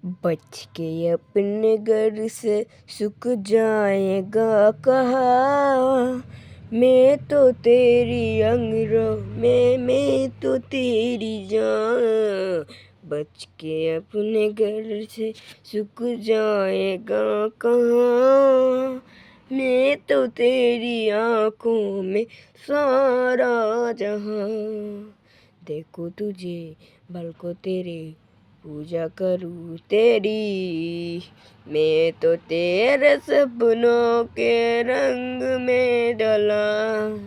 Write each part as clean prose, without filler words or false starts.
बच के अपने घर से सुख जाएगा कहाँ। मैं तो तेरी अंगरों में, मैं तो तेरी जान। बच के अपने घर से सुख जाएगा कहाँ। मैं तो तेरी आँखों में सारा जहां। देखो तुझे भलको तेरे, पूजा करूँ तेरी। मैं तो तेरे सपनों के रंग में ढला।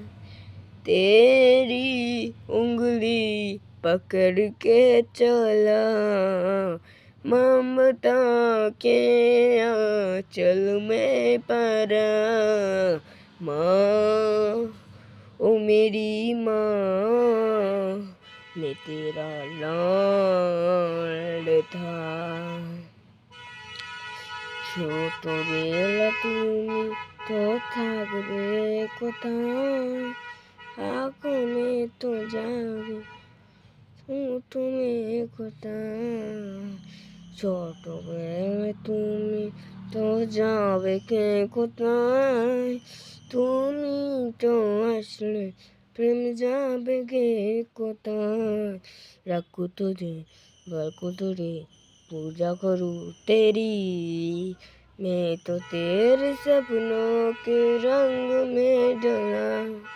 तेरी उंगली पकड़ के चला। ममता के आंचल में परा। माँ, ओ मेरी माँ, मैं तेरा लाड था। ছোটবেলা তুমি তো থাকবে কোথায়, আগুনে তো যাবে তুমি কোথায়। ছোটবেলায় তুমি তো যাবে কে কোথায়, তুমি তো আসলে প্রেম যাবে গে কোথায়। रखूँ तुझे बलको तुझे, पूजा करूँ तेरी। मैं तो तेरे सपनों के रंग में ढला।